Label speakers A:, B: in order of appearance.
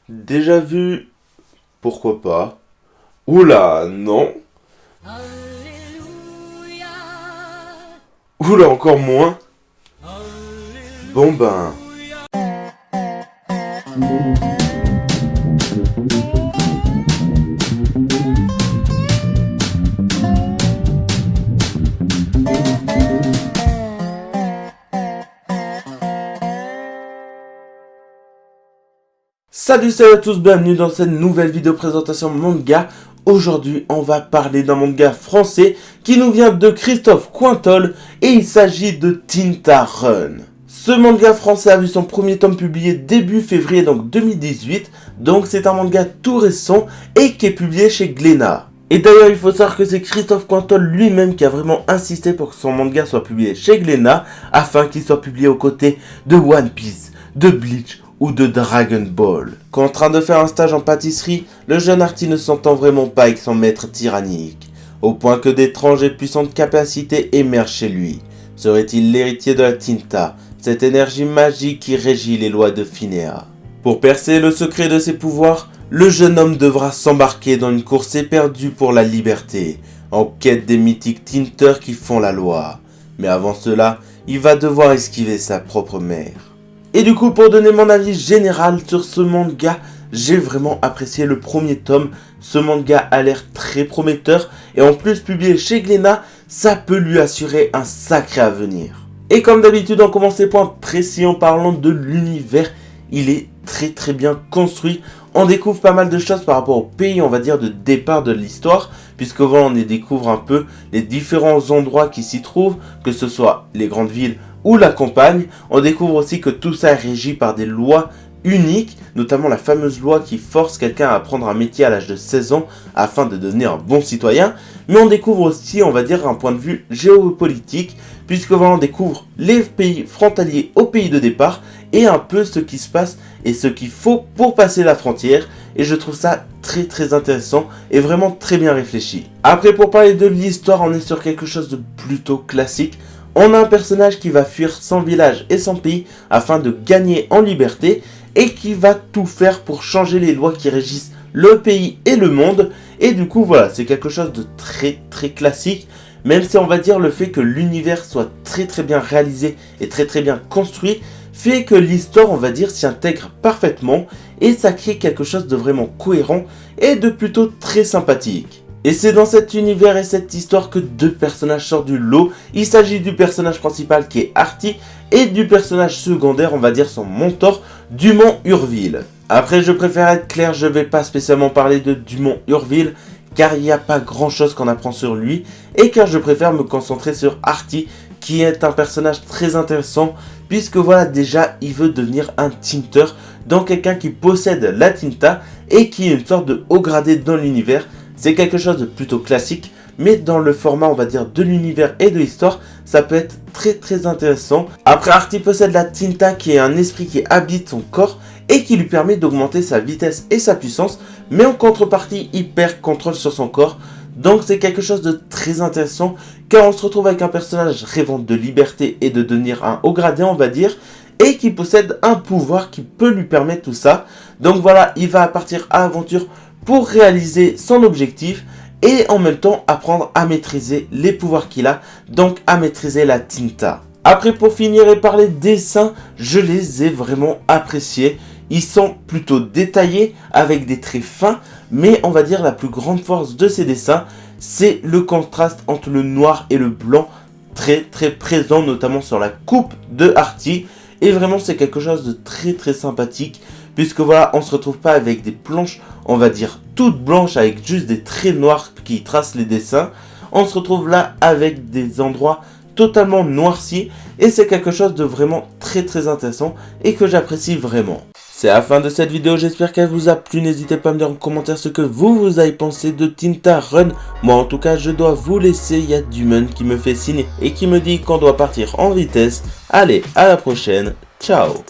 A: Déjà vu? Pourquoi pas? Oula, non.
B: Alléluia.
A: Oula, encore moins. Bon ben... Salut à tous, bienvenue dans cette nouvelle vidéo présentation manga. Aujourd'hui, on va parler d'un manga français qui nous vient de Christophe Cointol et il s'agit de Tinta Run. Ce manga français a vu son premier tome publié début février donc 2018, donc c'est un manga tout récent et qui est publié chez Glénat. Et d'ailleurs, il faut savoir que c'est Christophe Cointol lui-même qui a vraiment insisté pour que son manga soit publié chez Glénat afin qu'il soit publié aux côtés de One Piece, de Bleach ou de Dragon Ball. Contraint de faire un stage en pâtisserie, le jeune Artie ne s'entend vraiment pas avec son maître tyrannique, au point que d'étranges et puissantes capacités émergent chez lui. Serait-il l'héritier de la Tinta, cette énergie magique qui régit les lois de Phinea? Pour percer le secret de ses pouvoirs, le jeune homme devra s'embarquer dans une course éperdue pour la liberté, en quête des mythiques Tinteurs qui font la loi. Mais avant cela, il va devoir esquiver sa propre mère. Et du coup, pour donner mon avis général sur ce manga, j'ai vraiment apprécié le premier tome. Ce manga a l'air très prometteur et en plus publié chez Glénat, ça peut lui assurer un sacré avenir. Et comme d'habitude, on commence les points précis en parlant de l'univers. Il est très bien construit. On découvre pas mal de choses par rapport au pays, on va dire, de départ de l'histoire, puisque voilà, on y découvre un peu les différents endroits qui s'y trouvent, que ce soit les grandes villes ou la campagne. On découvre aussi que tout ça est régi par des lois uniques, notamment la fameuse loi qui force quelqu'un à apprendre un métier à l'âge de 16 ans afin de devenir un bon citoyen. Mais on découvre aussi, on va dire, un point de vue géopolitique, puisque voilà, on découvre les pays frontaliers au pays de départ et un peu ce qui se passe et ce qu'il faut pour passer la frontière. Et je trouve ça très intéressant et vraiment très bien réfléchi. Après, pour parler de l'histoire, on est sur quelque chose de plutôt classique. On a un personnage qui va fuir son village et son pays afin de gagner en liberté et qui va tout faire pour changer les lois qui régissent le pays et le monde. Et du coup, voilà, c'est quelque chose de très classique, même si on va dire le fait que l'univers soit très bien réalisé et très bien construit, fait que l'histoire, on va dire, s'y intègre parfaitement et ça crée quelque chose de vraiment cohérent et de plutôt très sympathique. Et c'est dans cet univers et cette histoire que deux personnages sortent du lot. Il s'agit du personnage principal qui est Artie et du personnage secondaire, on va dire son mentor, Dumont Urville. Après, je préfère être clair, je vais pas spécialement parler de Dumont Urville car il n'y a pas grand chose qu'on apprend sur lui et car je préfère me concentrer sur Artie qui est un personnage très intéressant puisque voilà, déjà il veut devenir un Tinter, donc quelqu'un qui possède la Tinta et qui est une sorte de haut gradé dans l'univers. C'est quelque chose de plutôt classique, mais dans le format, on va dire, de l'univers et de l'histoire, ça peut être très intéressant. Après, Artie possède la Tinta qui est un esprit qui habite son corps et qui lui permet d'augmenter sa vitesse et sa puissance, mais en contrepartie, il perd contrôle sur son corps. Donc c'est quelque chose de très intéressant, car on se retrouve avec un personnage rêvant de liberté et de devenir un haut gradé, on va dire, et qui possède un pouvoir qui peut lui permettre tout ça. Donc voilà, il va partir à l'aventure pour réaliser son objectif et en même temps apprendre à maîtriser les pouvoirs qu'il a, donc à maîtriser la Tinta. Après, pour finir et parler dessins, je les ai vraiment appréciés. Ils sont plutôt détaillés avec des traits fins, mais on va dire la plus grande force de ces dessins, c'est le contraste entre le noir et le blanc, très présent, notamment sur la coupe de Artie. Et vraiment, c'est quelque chose de très sympathique, puisque voilà, on se retrouve pas avec des planches, on va dire, toutes blanches avec juste des traits noirs qui tracent les dessins. On se retrouve là avec des endroits totalement noircis et c'est quelque chose de vraiment très intéressant et que j'apprécie vraiment. C'est la fin de cette vidéo, j'espère qu'elle vous a plu. N'hésitez pas à me dire en commentaire ce que vous avez pensé de Tinta Run. Moi en tout cas, je dois vous laisser, il y a Dumont qui me fait signe et qui me dit qu'on doit partir en vitesse. Allez, à la prochaine, ciao.